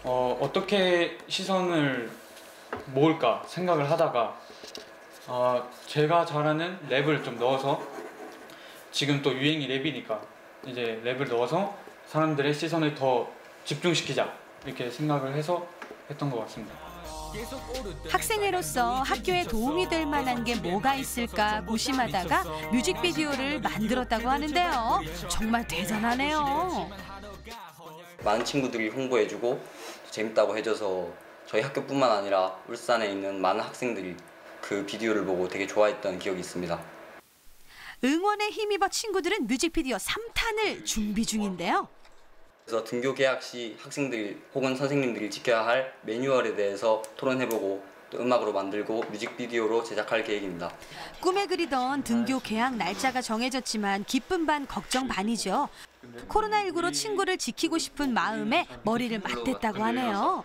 어떻게 시선을 모을까 생각을 하다가 제가 잘하는 랩을 좀 넣어서, 지금 또 유행이 랩이니까 이제 랩을 넣어서 사람들의 시선을 더 집중시키자 이렇게 생각을 해서 했던 것 같습니다. 학생회로서 학교에 도움이 될 만한 게 뭐가 있을까 고심하다가 뮤직비디오를 만들었다고 하는데요. 정말 대단하네요. 많은 친구들이 홍보해주고 재밌다고 해줘서 저희 학교뿐만 아니라 울산에 있는 많은 학생들이 그 비디오를 보고 되게 좋아했던 기억이 있습니다. 응원에 힘입어 친구들은 뮤직비디오 3탄을 준비 중인데요. 그래서 등교 개학 시 학생들 혹은 선생님들이 지켜야 할 매뉴얼에 대해서 토론해보고 또 음악으로 만들고 뮤직비디오로 제작할 계획입니다. 꿈에 그리던 등교 개학 날짜가 정해졌지만 기쁨 반 걱정 반이죠. 코로나19로 친구를 지키고 싶은 마음에 머리를 맞댔다고 하네요.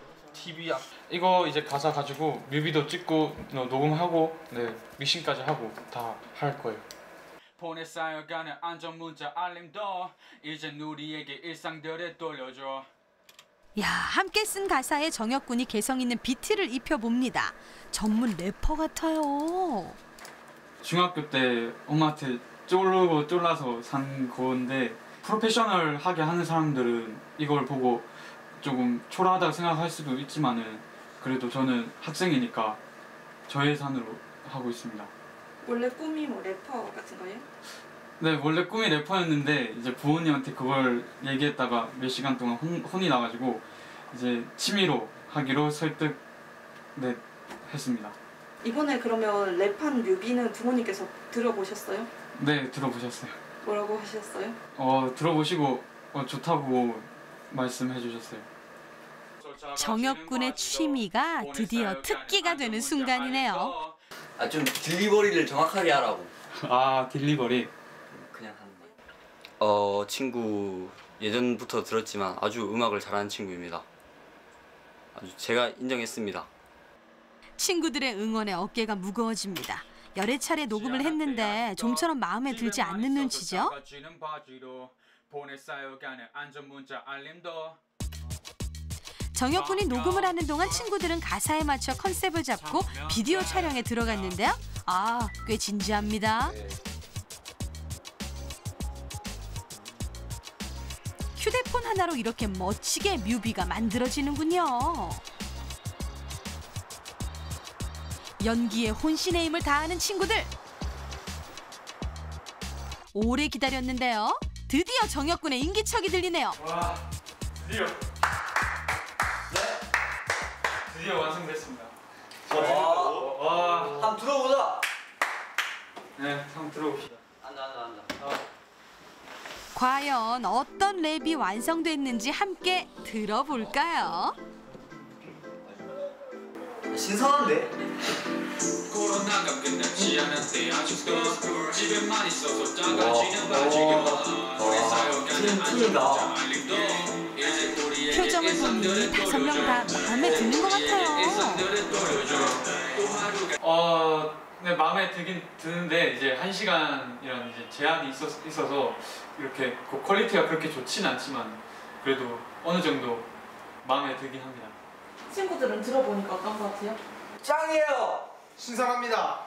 이거 이제 가사 가지고 뮤비도 찍고 녹음하고 믹싱까지 하고 다 할 거예요. 보내쌓여가는 안전문자 알림도 이젠 우리에게 일상들을 돌려줘. 야, 함께 쓴 가사에 정혁군이 개성 있는 비트를 입혀봅니다. 전문 래퍼 같아요. 중학교 때 엄마한테 쫄라서 산 건데, 프로페셔널하게 하는 사람들은 이걸 보고 조금 초라하다고 생각할 수도 있지만은 그래도 저는 학생이니까 저예산으로 하고 있습니다. 원래 꿈이 뭐 래퍼 같은 거예요? 네, 원래 꿈이 래퍼였는데 이제 부모님한테 그걸 얘기했다가 몇 시간 동안 혼이 나가지고 이제 취미로 하기로 했습니다. 이번에 그러면 랩한 뮤비는 부모님께서 들어보셨어요? 네, 들어보셨어요. 뭐라고 하셨어요? 들어보시고 좋다고 말씀해 주셨어요. 정혁군의 취미가 드디어 특기가 되는 순간이네요. 좀 딜리버리를 정확하게 하라고. 딜리버리. 그냥 하는 거. 친구 예전부터 들었지만 아주 음악을 잘하는 친구입니다. 아주 제가 인정했습니다. 친구들의 응원에 어깨가 무거워집니다. 열애 차례 녹음을 했는데 좀처럼 마음에 들지 않는 눈치죠. 정혁군이 녹음을 하는 동안 친구들은 가사에 맞춰 컨셉을 잡고 비디오 촬영에 들어갔는데요. 꽤 진지합니다. 휴대폰 하나로 이렇게 멋지게 뮤비가 만들어지는군요. 연기에 혼신의 힘을 다하는 친구들. 오래 기다렸는데요. 드디어 정혁군의 인기척이 들리네요. 와, 드디어. 드디어 완성됐습니다. 한번 들어보자. 네, 한번 들어봅시다. 앉아. 과연 어떤 랩이 완성됐는지 함께 들어볼까요? 신선한데? 코로나가 끝나지 않았대 아직도 집에만 있어서 작아지는 바지가 춤이다. 표정을 보니 5명 다 마음에 드는 것 같아요. 네, 마음에 들긴 드는데 이제 1시간이라는 이제 제한이 있어서 이렇게 퀄리티가 그렇게 좋진 않지만 그래도 어느 정도 마음에 들긴 합니다. 친구들은 들어보니까 어떤 것 같아요? 짱이에요. 신선합니다.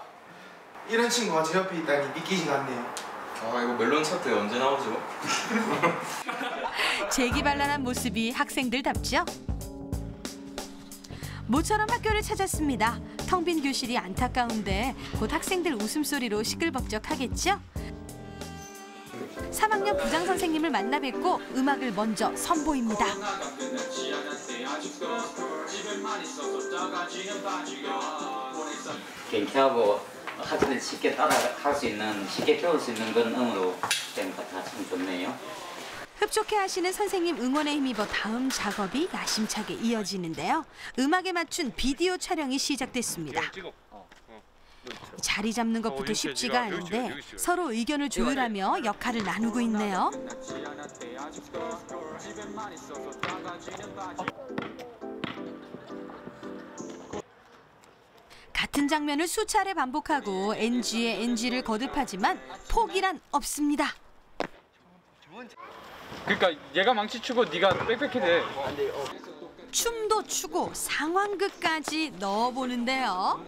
이런 친구가 제 옆에 있다니 믿기지가 않네요. 이거 멜론 차트 언제 나오죠? 재기발랄한 모습이 학생들답죠? 모처럼 학교를 찾았습니다. 텅 빈 교실이 안타까운데 곧 학생들 웃음소리로 시끌벅적하겠죠? 3학년 부장선생님을 만나 뵙고 음악을 먼저 선보입니다. 갱캐하고 하지만 쉽게 따라갈 수 있는, 쉽게 배울 수 있는 그런 음으로 된 것 같아 참 좋네요. 흡족해 하시는 선생님 응원에 힘입어 다음 작업이 야심차게 이어지는데요. 음악에 맞춘 비디오 촬영이 시작됐습니다. 자리 잡는 것부터 쉽지가 않은데 서로 의견을 조율하며 역할을 나누고 있네요. 같은 장면을 수차례 반복하고 NG에 NG를 거듭하지만 포기란 없습니다. 그러니까 얘가 망치치고 네가 빽빽해대. 춤도 추고 상황극까지 넣어보는데요.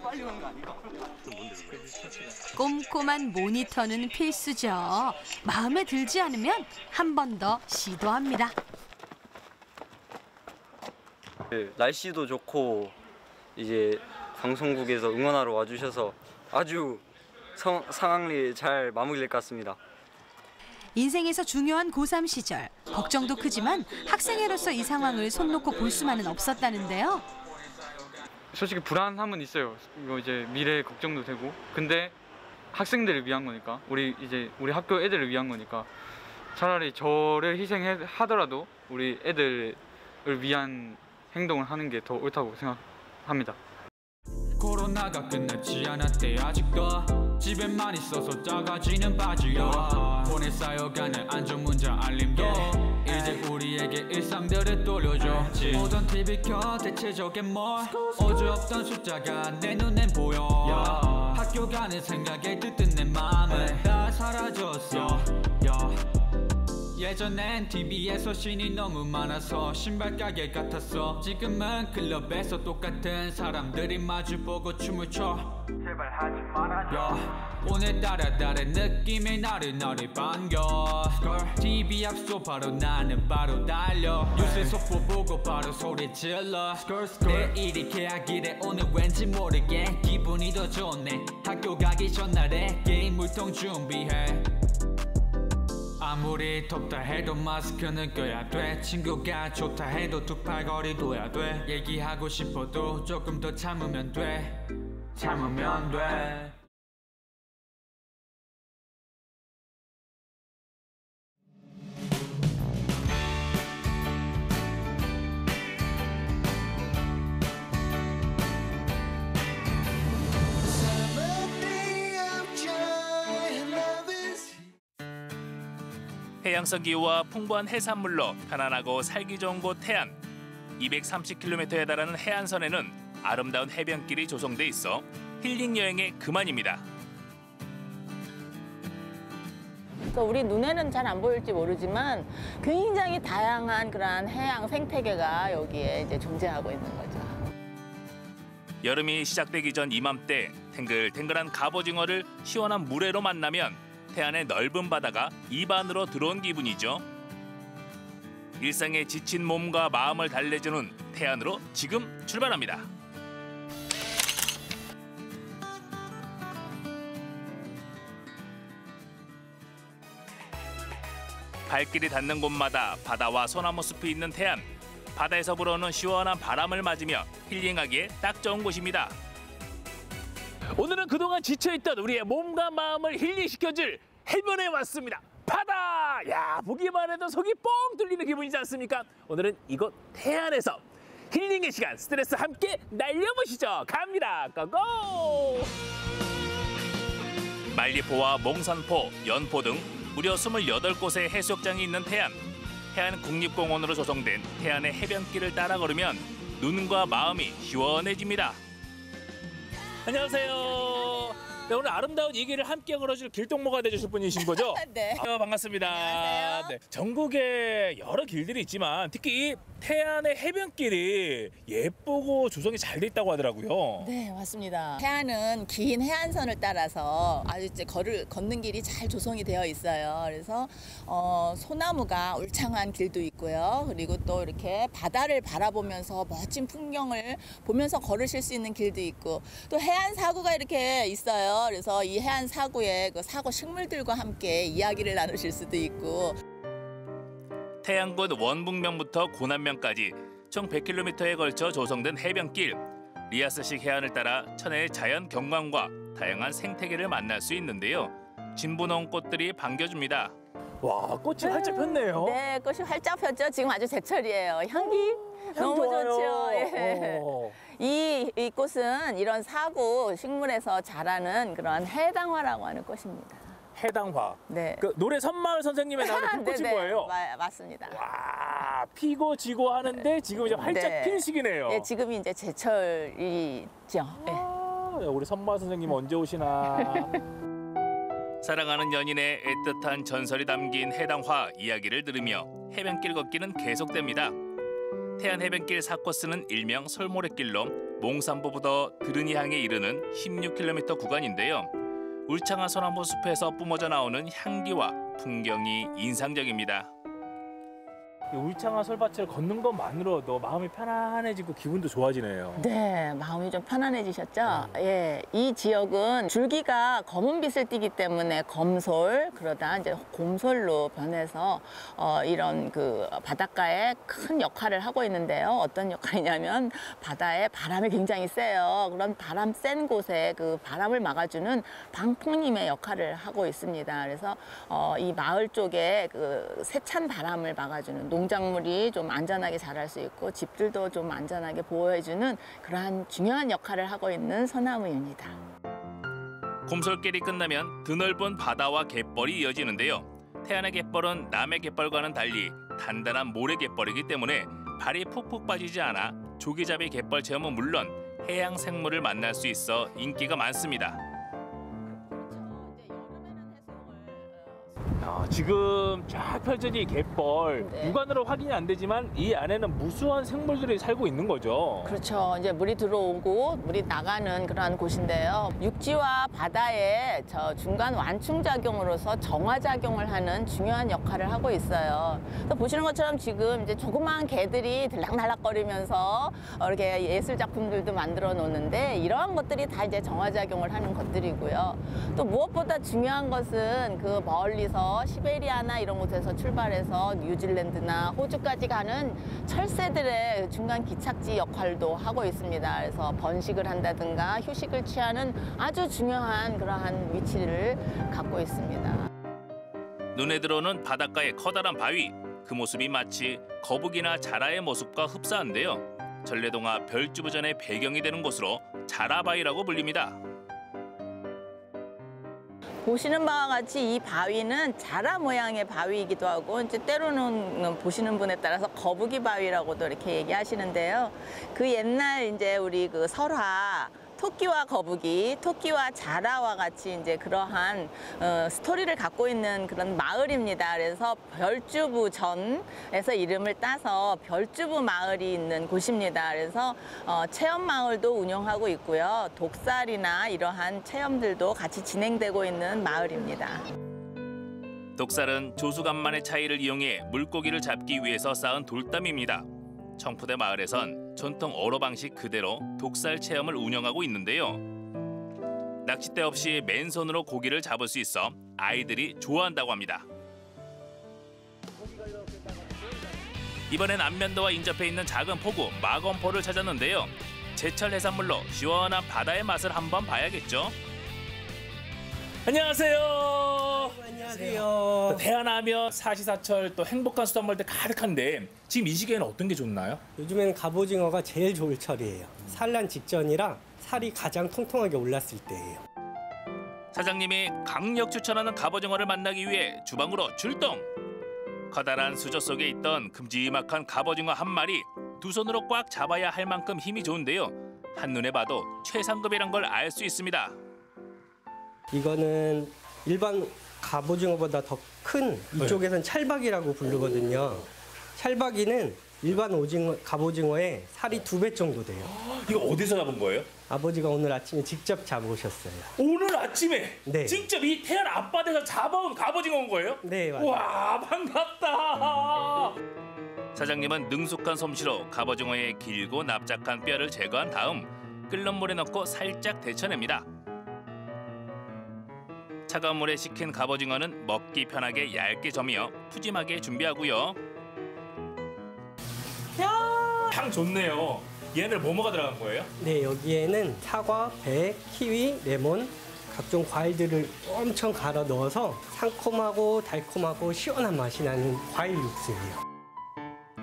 꼼꼼한 모니터는 필수죠. 마음에 들지 않으면 한 번 더 시도합니다. 날씨도 좋고 이제 방송국에서 응원하러 와주셔서 아주 상황리 잘 마무리될 것 같습니다. 인생에서 중요한 고3 시절 걱정도 크지만 학생회로서 이 상황을 손 놓고 볼 수만은 없었다는데요. 솔직히 불안함은 있어요. 이거 이제 미래 걱정도 되고. 근데 학생들을 위한 거니까, 우리 학교 애들을 위한 거니까 차라리 저를 희생하더라도 우리 애들을 위한 행동을 하는 게 더 옳다고 생각합니다. 코로나가 끝나지 않았대 아직도 집에만 있어서 작아지는 바지요 폰에 쌓여가는 안전 문자 알림도 이제 우리에게 일상들을 돌려줘 모든 TV 켜 대체 저게 뭐 어제 없던 숫자가 내 눈엔 보여 학교 가는 생각에 들뜬 내 맘은 다 사라졌어 예전엔 TV에서 신이 너무 많아서 신발 가게 같았어 지금은 클럽에서 똑같은 사람들이 마주보고 춤을 춰 제발 하지 말아줘 오늘따라 다른 느낌의 나를 반겨 TV 앞 소파로 나는 바로 달려 뉴스 속보 보고 바로 소리 질러 내일이 계약일에 오늘 왠지 모르게 기분이 더 좋네 학교 가기 전날에 게임 물통 준비해 아무리 덥다 해도 마스크는 껴야 돼 친구가 좋다 해도 두 팔 거리 둬야 돼 얘기하고 싶어도 조금 더 참으면 돼 해양성 기후와 풍부한 해산물로 편안하고 살기 좋은 곳 해안. 230km에 달하는 해안선에는 아름다운 해변길이 조성돼 있어 힐링 여행의 그만입니다. 우리 눈에는 잘 안 보일지 모르지만 굉장히 다양한 그러한 해양 생태계가 여기에 이제 존재하고 있는 거죠. 여름이 시작되기 전 이맘때 탱글탱글한 갑오징어를 시원한 물회로 만나면 해안의 넓은 바다가 입안으로 들어온 기분이죠. 일상에 지친 몸과 마음을 달래주는 태안으로 지금 출발합니다. 발길이 닿는 곳마다 바다와 소나무 숲이 있는 태안. 바다에서 불어오는 시원한 바람을 맞으며 힐링하기에 딱 좋은 곳입니다. 오늘은 그동안 지쳐있던 우리의 몸과 마음을 힐링시켜줄 해변에 왔습니다. 바다! 야, 보기만 해도 속이 뻥 뚫리는 기분이지 않습니까? 오늘은 이곳 태안에서 힐링의 시간, 스트레스 함께 날려보시죠. 갑니다. 고고! 만리포와 몽산포, 연포 등 무려 28곳의 해수욕장이 있는 태안. 태안 국립공원으로 조성된 태안의 해변길을 따라 걸으면 눈과 마음이 시원해집니다. 안녕하세요. 네, 오늘 아름다운 이 길을 함께 걸어줄 길동무가 되주실 분이신 거죠? 네. 반갑습니다. 안녕하세요. 네, 전국에 여러 길들이 있지만 특히 이 태안의 해변길이 예쁘고 조성이 잘 돼 있다고 하더라고요. 네, 맞습니다. 태안은 긴 해안선을 따라서 아주 이제 걷는 길이 잘 조성이 되어 있어요. 그래서 소나무가 울창한 길도 있고요. 그리고 또 이렇게 바다를 바라보면서 멋진 풍경을 보면서 걸으실 수 있는 길도 있고 또 해안 사구가 이렇게 있어요. 그래서 이 해안 사구에 그 사구 식물들과 함께 이야기를 나누실 수도 있고. 태안군 원북면부터 고남면까지 총 100km에 걸쳐 조성된 해변길. 리아스식 해안을 따라 천혜의 자연 경관과 다양한 생태계를 만날 수 있는데요. 진분홍 꽃들이 반겨줍니다. 와, 꽃이 활짝 폈네요. 네, 꽃이 활짝 폈죠. 지금 아주 제철이에요. 향기 너무 좋아요. 좋죠. 예. 이 꽃은 이런 사구 식물에서 자라는 그런 해당화라고 하는 꽃입니다. 해당화. 네. 그 노래 선마을 선생님에 나오는 그 꽃인 네네, 거예요. 맞습니다. 와, 피고 지고 하는데 지금 이제 활짝 네. 핀 시기네요. 네, 지금이 이제 제철이죠. 네. 우리 선마을 선생님 언제 오시나. 사랑하는 연인의 애틋한 전설이 담긴 해당화 이야기를 들으며 해변길 걷기는 계속됩니다. 태안 해변길 4코스는 일명 설모래길로 몽산보부터 드르니 향에 이르는 16km 구간인데요. 울창한 소나무 숲에서 뿜어져 나오는 향기와 풍경이 인상적입니다. 이 울창한 솔밭을 걷는 것만으로도 마음이 편안해지고 기분도 좋아지네요. 네, 마음이 좀 편안해지셨죠? 예, 이 지역은 줄기가 검은 빛을 띠기 때문에 검솔, 그러다 이제 곰솔로 변해서 이런 그 바닷가에 큰 역할을 하고 있는데요. 어떤 역할이냐면 바다에 바람이 굉장히 세요. 그런 바람 센 곳에 그 바람을 막아주는 방풍림의 역할을 하고 있습니다. 그래서 이 마을 쪽에 그 세찬 바람을 막아주는 농작물이 좀 안전하게 자랄 수 있고 집들도 좀 안전하게 보호해주는 그러한 중요한 역할을 하고 있는 소나무입니다. 곰솔길이 끝나면 드넓은 바다와 갯벌이 이어지는데요. 태안의 갯벌은 남의 갯벌과는 달리 단단한 모래 갯벌이기 때문에 발이 푹푹 빠지지 않아 조개잡이 갯벌 체험은 물론 해양 생물을 만날 수 있어 인기가 많습니다. 지금 쫙 펼쳐진 이 갯벌 육안으로 확인이 안 되지만 이 안에는 무수한 생물들이 살고 있는 거죠. 그렇죠. 이제 물이 들어오고 물이 나가는 그러한 곳인데요. 육지와 바다의 저 중간 완충 작용으로서 정화 작용을 하는 중요한 역할을 하고 있어요. 또 보시는 것처럼 지금 이제 조그마한 개들이 들락날락거리면서 이렇게 예술 작품들도 만들어 놓는데 이러한 것들이 다 이제 정화 작용을 하는 것들이고요. 또 무엇보다 중요한 것은 그 멀리서 시베리아나 이런 곳에서 출발해서 뉴질랜드나 호주까지 가는 철새들의 중간 기착지 역할도 하고 있습니다. 그래서 번식을 한다든가 휴식을 취하는 아주 중요한 그러한 위치를 갖고 있습니다. 눈에 들어오는 바닷가의 커다란 바위, 그 모습이 마치 거북이나 자라의 모습과 흡사한데요. 전래동화 별주부전의 배경이 되는 곳으로 자라바위라고 불립니다. 보시는 바와 같이 이 바위는 자라 모양의 바위이기도 하고 이제 때로는 보시는 분에 따라서 거북이 바위라고도 이렇게 얘기하시는데요. 그 옛날 이제 우리 그 설화 토끼와 거북이, 토끼와 자라와 같이 이제 그러한 스토리를 갖고 있는 그런 마을입니다. 그래서 별주부전에서 이름을 따서 별주부 마을이 있는 곳입니다. 그래서 체험 마을도 운영하고 있고요. 독살이나 이러한 체험들도 같이 진행되고 있는 마을입니다. 독살은 조수간만의 차이를 이용해 물고기를 잡기 위해서 쌓은 돌담입니다. 청포대 마을에선 전통 어로 방식 그대로 독살 체험을 운영하고 있는데요. 낚싯대 없이 맨손으로 고기를 잡을 수 있어 아이들이 좋아한다고 합니다. 이번엔 안면도와 인접해 있는 작은 포구 마건포를 찾았는데요. 제철 해산물로 시원한 바다의 맛을 한번 봐야겠죠. 안녕하세요. 안녕하세요. 태안하면 사시사철 또 행복한 수산물들 가득한데 지금 이 시기에는 어떤 게 좋나요? 요즘에는 갑오징어가 제일 좋을 철이에요. 산란 직전이라 살이 가장 통통하게 올랐을 때예요. 사장님이 강력 추천하는 갑오징어를 만나기 위해 주방으로 출동. 커다란 수저 속에 있던 큼지막한 갑오징어 한 마리 두 손으로 꽉 잡아야 할 만큼 힘이 좋은데요. 한눈에 봐도 최상급이란 걸 알 수 있습니다. 이거는 일반 갑오징어보다 더 큰 이쪽에선 찰박이라고 부르거든요. 찰박이는 일반 갑오징어의 살이 2배 정도 돼요. 이거 어디서 잡은 거예요? 아버지가 오늘 아침에 직접 잡으셨어요. 오늘 아침에 네. 직접 이 태안 앞바다에서 잡아온 갑오징어인 거예요? 네, 맞아요. 와, 반갑다. 사장님은 능숙한 솜씨로 갑오징어의 길고 납작한 뼈를 제거한 다음 끓는 물에 넣고 살짝 데쳐냅니다. 차가운 물에 식힌 갑오징어는 먹기 편하게 얇게 저미어 푸짐하게 준비하고요. 향 좋네요. 얘네들 뭐가 들어간 거예요? 네, 여기에는 사과, 배, 키위, 레몬, 각종 과일들을 엄청 갈아 넣어서 상콤하고 달콤하고 시원한 맛이 나는 과일 육수예요.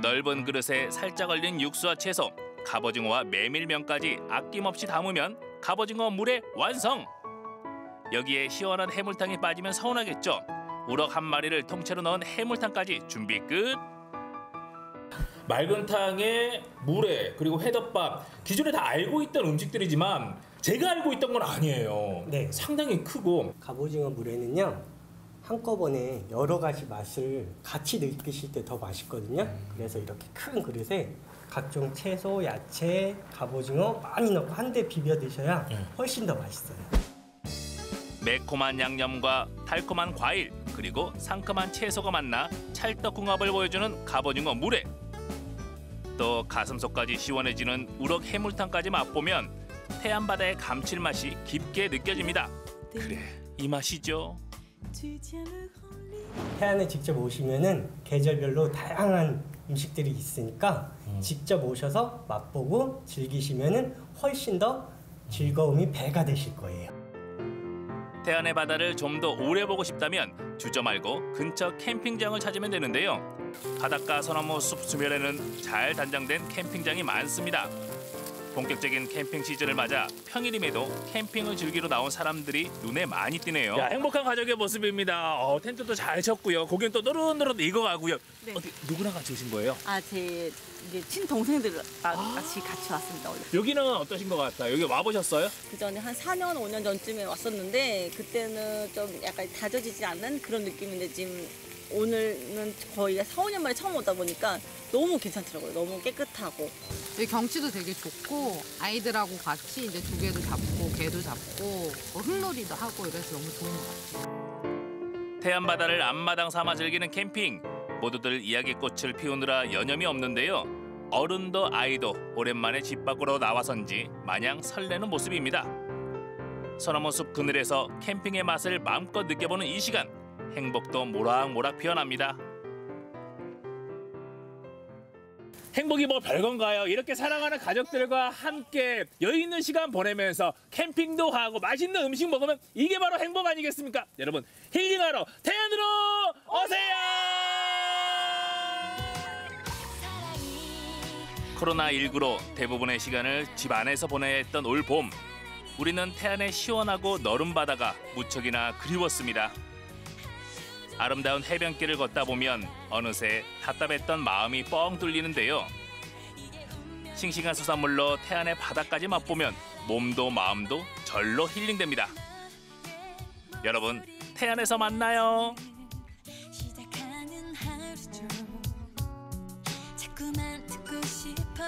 넓은 그릇에 살짝 얼린 육수와 채소, 갑오징어와 메밀면까지 아낌없이 담으면 갑오징어 물회 완성! 여기에 시원한 해물탕이 빠지면 서운하겠죠. 우럭 한 마리를 통째로 넣은 해물탕까지 준비 끝! 맑은 탕에 물회 그리고 회덮밥 기존에 다 알고 있던 음식들이지만 제가 알고 있던 건 아니에요. 네. 상당히 크고. 갑오징어 물회는요 한꺼번에 여러 가지 맛을 같이 느끼실 때 더 맛있거든요. 그래서 이렇게 큰 그릇에 각종 채소, 야채, 갑오징어 많이 넣고 한데 비벼 드셔야 훨씬 더 맛있어요. 매콤한 양념과 달콤한 과일 그리고 상큼한 채소가 만나 찰떡궁합을 보여주는 갑오징어 물회. 또 가슴속까지 시원해지는 우럭 해물탕까지 맛보면 태안바다의 감칠맛이 깊게 느껴집니다. 그래, 이 맛이죠. 태안에 직접 오시면은 계절별로 다양한 음식들이 있으니까 직접 오셔서 맛보고 즐기시면은 훨씬 더 즐거움이 배가 되실 거예요. 태안의 바다를 좀 더 오래 보고 싶다면 주저 말고 근처 캠핑장을 찾으면 되는데요. 바닷가 소나무 숲 수면에는 잘 단장된 캠핑장이 많습니다. 본격적인 캠핑 시즌을 맞아 평일임에도 캠핑을 즐기러 나온 사람들이 눈에 많이 띄네요. 야, 행복한 가족의 모습입니다. 텐트도 잘 쳤고요. 고기는 또 노릇노릇 익어가고요. 네. 어떻게 누구랑 같이 오신 거예요? 제 이제 친동생들 같이 왔습니다. 원래. 여기는 어떠신 것 같아요? 여기 와보셨어요? 그 전에 한 4년, 5년 전쯤에 왔었는데 그때는 좀 약간 다져지지 않는 그런 느낌인데 지금 오늘은 거의 4, 5년 만에 처음 오다 보니까 너무 괜찮더라고요. 너무 깨끗하고. 여기 경치도 되게 좋고 아이들하고 같이 이제 조개도 잡고 게도 잡고 흙놀이도 하고 이래서 너무 좋은 것 같아요. 태안바다를 앞마당 삼아 즐기는 캠핑. 모두들 이야기꽃을 피우느라 여념이 없는데요. 어른도 아이도 오랜만에 집 밖으로 나와선지 마냥 설레는 모습입니다. 소나무숲 그늘에서 캠핑의 맛을 마음껏 느껴보는 이 시간. 행복도 모락모락 피어납니다. 행복이 뭐 별건가요? 이렇게 사랑하는 가족들과 함께 여유 있는 시간 보내면서 캠핑도 하고 맛있는 음식 먹으면 이게 바로 행복 아니겠습니까? 여러분 힐링하러 태안으로 오세요! 코로나19로 대부분의 시간을 집 안에서 보내야 했던 올 봄. 우리는 태안의 시원하고 너른 바다가 무척이나 그리웠습니다. 아름다운 해변길을 걷다 보면 어느새 답답했던 마음이 뻥 뚫리는데요. 싱싱한 수산물로 태안의 바다까지 맛보면 몸도 마음도 절로 힐링됩니다. 여러분, 태안에서 만나요. 시작하는 하루 중 자꾸만 듣고 싶어